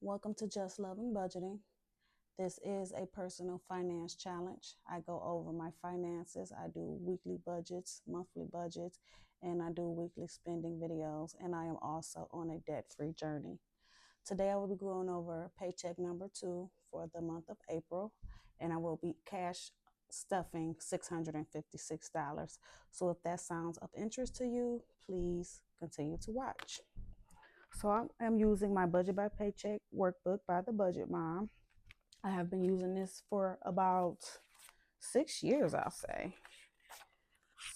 Welcome to Just Loving Budgeting. This is a personal finance challenge. I go over my finances. I do weekly budgets, monthly budgets, and I do weekly spending videos. And I am also on a debt free journey. Today, I will be going over paycheck number 2 for the month of April, and I will be cash stuffing $656. So, if that sounds of interest to you, please continue to watch. So I am using my Budget by Paycheck workbook by the Budget Mom. I have been using this for about 6 years, I'll say.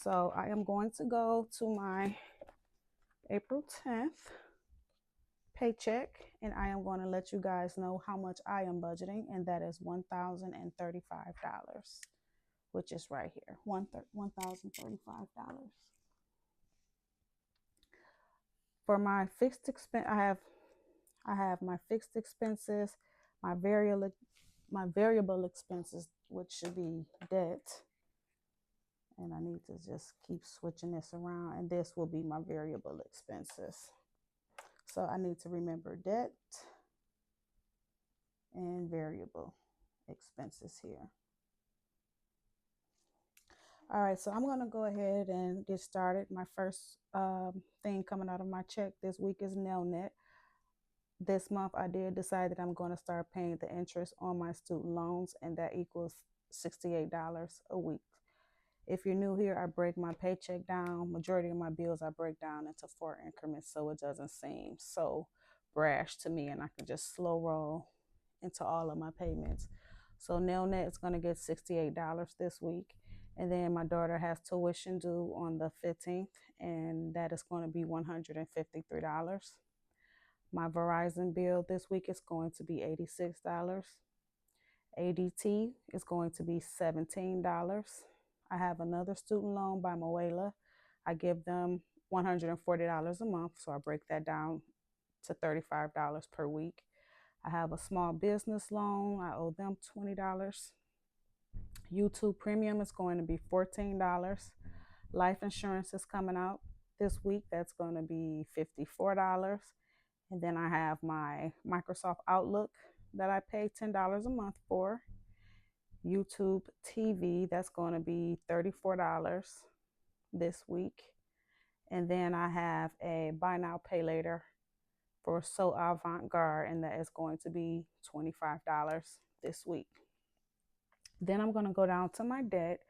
So I am going to go to my April 10th paycheck, and I am going to let you guys know how much I am budgeting, and that is $1,035, which is right here, $1,035. For my fixed expense, I have my fixed expenses, my variable expenses, which should be debt. And I need to just keep switching this around. And this will be my variable expenses. So I need to remember debt and variable expenses here. All right, so I'm going to go ahead and get started. My first thing coming out of my check this week is nail net. This month, I did decide that I'm going to start paying the interest on my student loans, and that equals $68 a week. If you're new here, I break my paycheck down. Majority of my bills I break down into 4 increments so it doesn't seem so brash to me, and I can just slow roll into all of my payments. So nail net is going to get $68 this week. And then my daughter has tuition due on the 15th, and that is going to be $153. My Verizon bill this week is going to be $86. ADT is going to be $17. I have another student loan by Moela. I give them $140 a month, so I break that down to $35 per week. I have a small business loan. I owe them $20. YouTube Premium is going to be $14. Life insurance is coming out this week. That's going to be $54. And then I have my Microsoft Outlook that I pay $10 a month for. YouTube TV, that's going to be $34 this week. And then I have a buy now, pay later for So Avant Garde, and that is going to be $25 this week. Then I'm going to go down to my debt,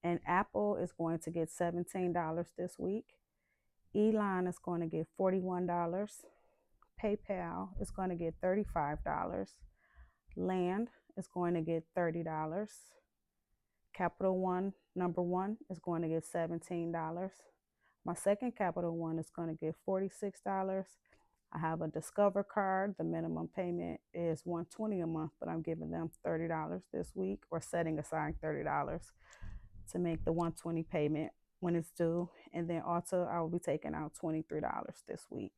and Apple is going to get $17 this week. Elon is going to get $41. PayPal is going to get $35. Land is going to get $30. Capital One, number one, is going to get $17. My second Capital One is going to get $46. I have a Discover card. The minimum payment is $120 a month, but I'm giving them $30 this week, or setting aside $30 to make the $120 payment when it's due. And then also I will be taking out $23 this week.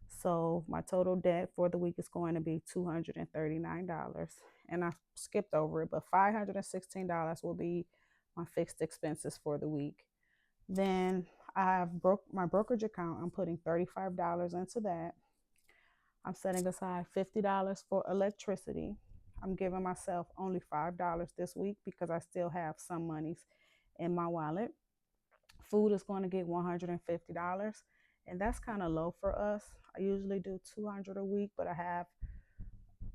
So my total debt for the week is going to be $239. And I skipped over it, but $516 will be my fixed expenses for the week. Then I have my brokerage account. I'm putting $35 into that. I'm setting aside $50 for electricity. I'm giving myself only $5 this week because I still have some monies in my wallet. Food is going to get $150, and that's kind of low for us. I usually do $200 a week, but I have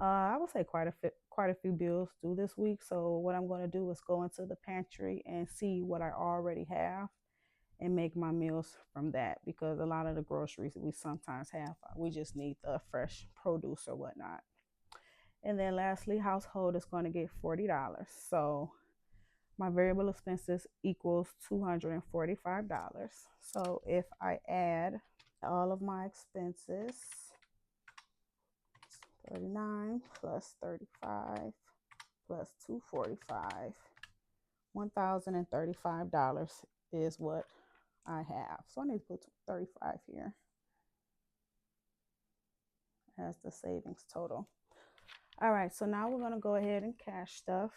I would say quite a few bills due this week. So what I'm going to do is go into the pantry and see what I already have and make my meals from that, because a lot of the groceries we sometimes have, we just need the fresh produce or whatnot. And then lastly, household is going to get $40. So my variable expenses equals $245. So if I add all of my expenses, 39 plus 35 plus 245, $1,035 is what I have. So I need to put 35 here as the savings total. All right, so now we're going to go ahead and cash stuff.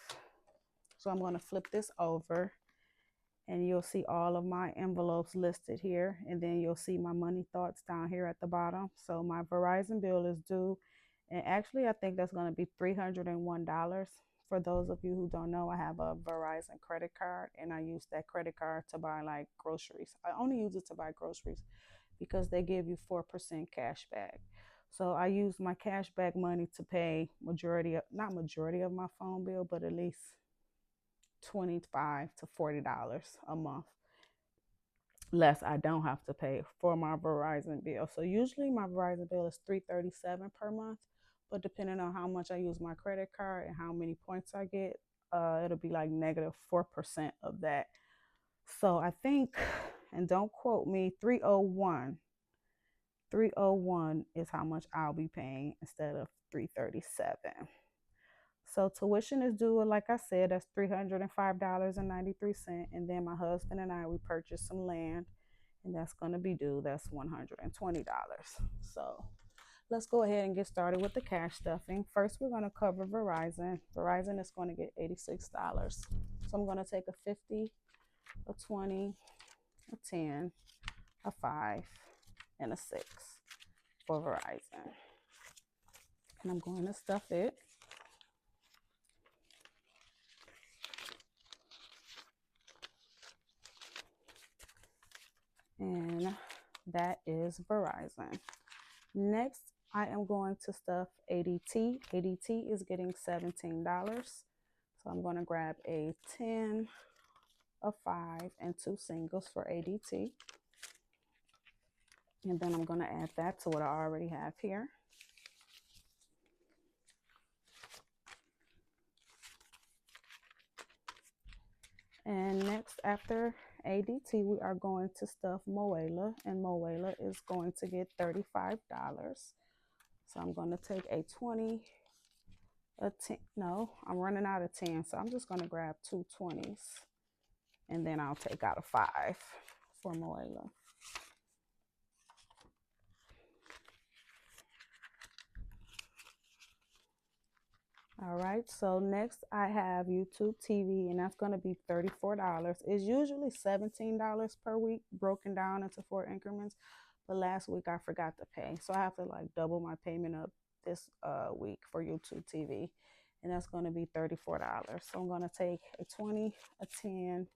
So I'm going to flip this over, and you'll see all of my envelopes listed here, and then you'll see my money thoughts down here at the bottom. So my Verizon bill is due, And actually, I think that's going to be $301. For those of you who don't know, I have a Verizon credit card, and I use that credit card to buy like groceries. I only use it to buy groceries because they give you 4% cash back. So I use my cash back money to pay not majority of my phone bill, but at least 25 to $40 a month less I don't have to pay for my Verizon bill. So usually my Verizon bill is $337 per month, but depending on how much I use my credit card and how many points I get, it'll be like negative 4% of that. So I think, and don't quote me, 301 is how much I'll be paying instead of 337. So tuition is due, like I said, that's $305.93. And then my husband and I, we purchased some land, and that's going to be due. That's $120. So let's go ahead and get started with the cash stuffing. First, we're going to cover Verizon. Verizon is going to get $86. So I'm going to take a 50, a 20, a 10, a 5, and a 6 for Verizon. And I'm going to stuff it. And that is Verizon. Next, I am going to stuff ADT. ADT is getting $17. So I'm going to grab a 10, a 5, and 2 singles for ADT. And then I'm going to add that to what I already have here. And next, after ADT, we are going to stuff Moela, and Moela is going to get $35. So I'm going to take a 20, a 10. No, I'm running out of 10, so I'm just going to grab 2 20s, and then I'll take out a 5 for Moela. All right, so next I have YouTube TV, and that's going to be $34. It's usually $17 per week, broken down into 4 increments. But last week I forgot to pay, so I have to like double my payment up this week for YouTube TV, and that's going to be $34. So I'm going to take a 20, a 10,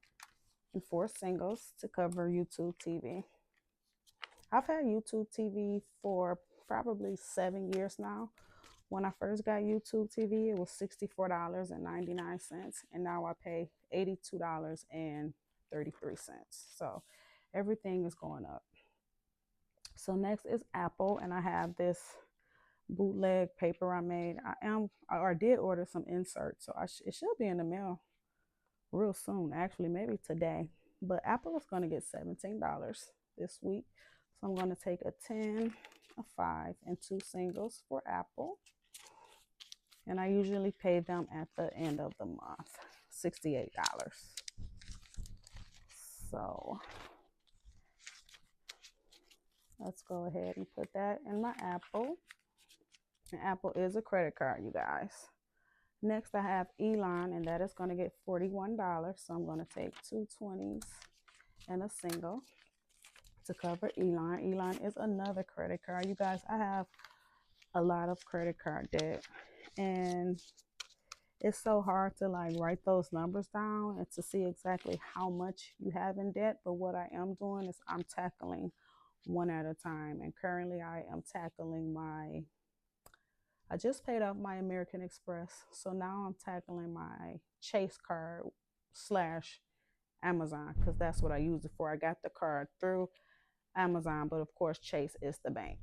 and 4 singles to cover YouTube TV. I've had YouTube TV for probably 7 years now. When I first got YouTube TV, it was $64.99, and now I pay $82.33. So everything is going up. So next is Apple, and I have this bootleg paper I made. I did order some inserts, so it should be in the mail real soon. Actually, maybe today. But Apple is going to get $17 this week. So I'm going to take a 10, a 5, and 2 singles for Apple. And I usually pay them at the end of the month, $68. So let's go ahead and put that in my Apple. And Apple is a credit card, you guys. Next, I have Elon, and that is going to get $41. So I'm going to take 2 20s and a single to cover Elon. Elon is another credit card. You guys, I have a lot of credit card debt, and it's so hard to like write those numbers down and to see exactly how much you have in debt. But what I am doing is I'm tackling one at a time. And currently I am tackling I just paid off my American Express. So now I'm tackling my Chase card / Amazon, because that's what I use it for. I got the card through Amazon, but of course Chase is the bank.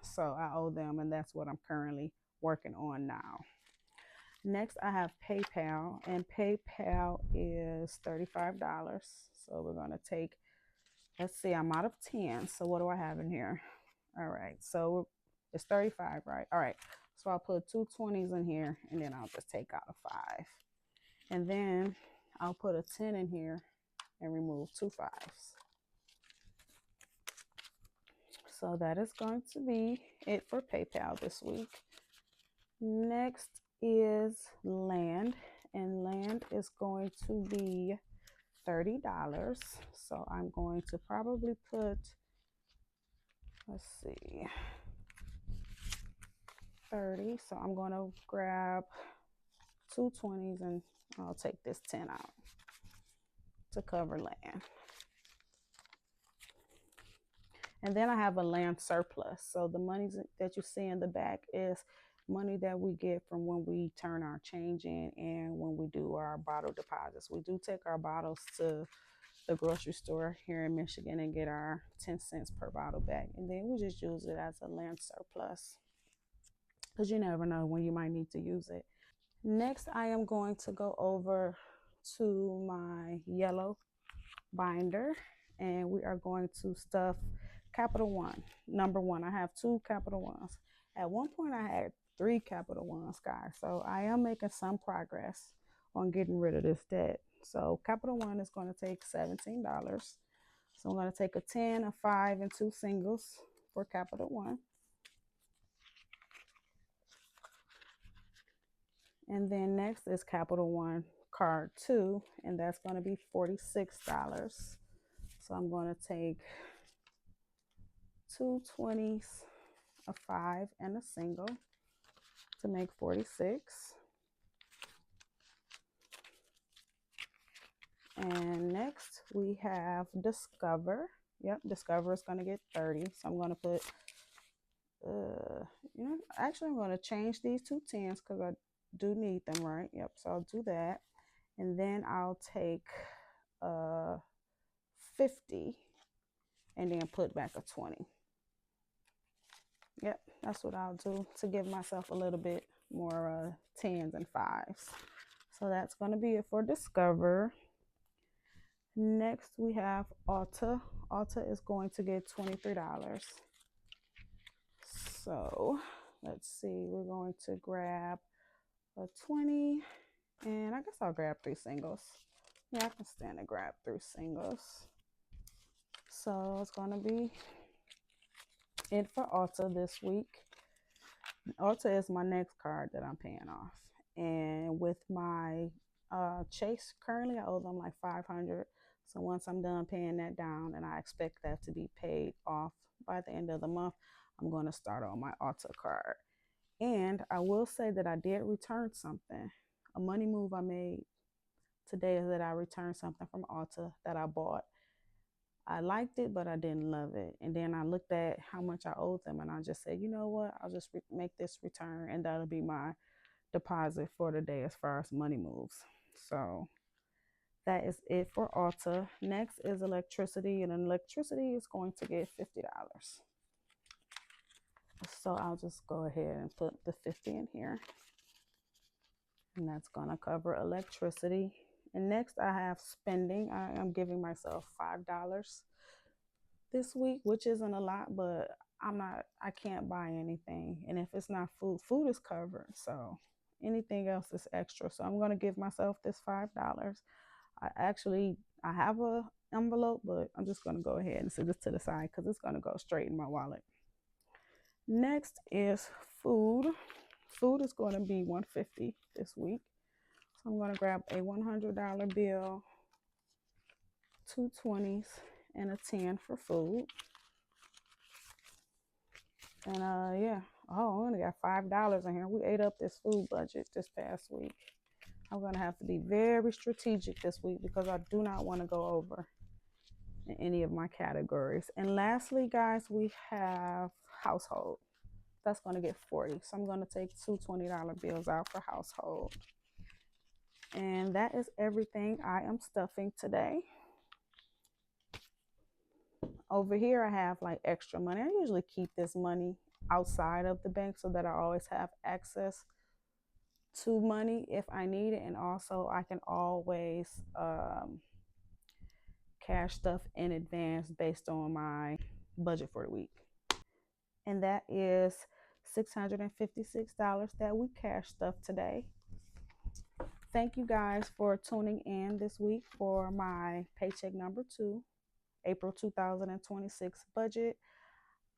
So I owe them, and that's what I'm currently working on now. Next, I have PayPal, and PayPal is $35. So we're going to take, let's see, I'm out of 10. So what do I have in here? All right, so it's 35, right? All right, so I'll put 2 20s in here, and then I'll just take out a 5. And then I'll put a 10 in here and remove 2 5s. So that is going to be it for PayPal this week. Next is land, and land is going to be $30. So I'm going to probably put, let's see, 30. So I'm going to grab two 20s and I'll take this 10 out to cover land. And then I have a land surplus. So the money that you see in the back is money that we get from when we turn our change in and when we do our bottle deposits. We do take our bottles to the grocery store here in Michigan and get our 10 cents per bottle back. And then we just use it as a land surplus because you never know when you might need to use it. Next, I am going to go over to my yellow binder and we are going to stuff Capital One. Number one, I have two Capital Ones. At one point, I had three Capital Ones, guys. So I am making some progress on getting rid of this debt. So Capital One is going to take $17. So I'm going to take a 10, a 5, and two singles for Capital One. And then next is Capital One Card 2, and that's going to be $46. So I'm going to take two 20s, a 5, and a single to make 46. And next we have Discover. Yep, Discover is going to get 30. So I'm going to put, actually I'm going to change these two 10s because I do need them, right? Yep, so I'll do that. And then I'll take 50 and then put back a 20. Yep, that's what I'll do to give myself a little bit more 10s and 5s. So that's going to be it for Discover. Next we have Ulta. Ulta is going to get $23. So let's see, we're going to grab a 20 and I guess I'll grab three singles. Yeah, I can stand to grab three singles. So it's going to be it for Ulta this week. Ulta is my next card that I'm paying off. And with my Chase, currently I owe them like $500. So once I'm done paying that down, and I expect that to be paid off by the end of the month, I'm going to start on my Ulta card. And I will say that I did return something. A money move I made today is that I returned something from Ulta that I bought. I liked it, but I didn't love it. And then I looked at how much I owed them, and I just said, you know what? I'll just make this return, and that'll be my deposit for the day as far as money moves. So that is it for Ulta. Next is electricity, and electricity is going to get $50. So I'll just go ahead and put the 50 in here. And that's going to cover electricity. And next I have spending. I am giving myself $5 this week, which isn't a lot, but I can't buy anything. And if it's not food, food is covered. So anything else is extra. So I'm going to give myself this $5. I have a envelope, but I'm just going to go ahead and set this to the side because it's going to go straight in my wallet. Next is food. Food is going to be $150 this week. So I'm going to grab a $100 bill, two 20s, and a 10 for food. And yeah, I only got $5 in here. We ate up this food budget this past week. I'm going to have to be very strategic this week because I do not want to go over in any of my categories. And lastly, guys, we have household. That's going to get 40. So I'm going to take two $20 bills out for household. And that is everything I am stuffing today. Over here, I have like extra money. I usually keep this money outside of the bank so that I always have access to money if I need it. And also I can always cash stuff in advance based on my budget for the week. And that is $656 that we cash stuff today. Thank you guys for tuning in this week for my paycheck number 2, April 2026 budget.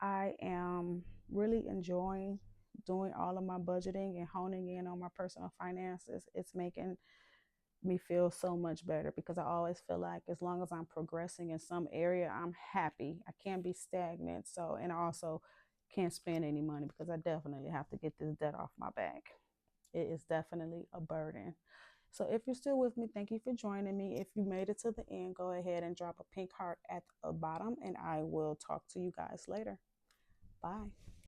I am really enjoying doing all of my budgeting and honing in on my personal finances. It's making me feel so much better because I always feel like as long as I'm progressing in some area, I'm happy. I can't be stagnant. So, and I also can't spend any money because I definitely have to get this debt off my back. It is definitely a burden. So if you're still with me, thank you for joining me. If you made it to the end, go ahead and drop a pink heart at the bottom, and I will talk to you guys later. Bye.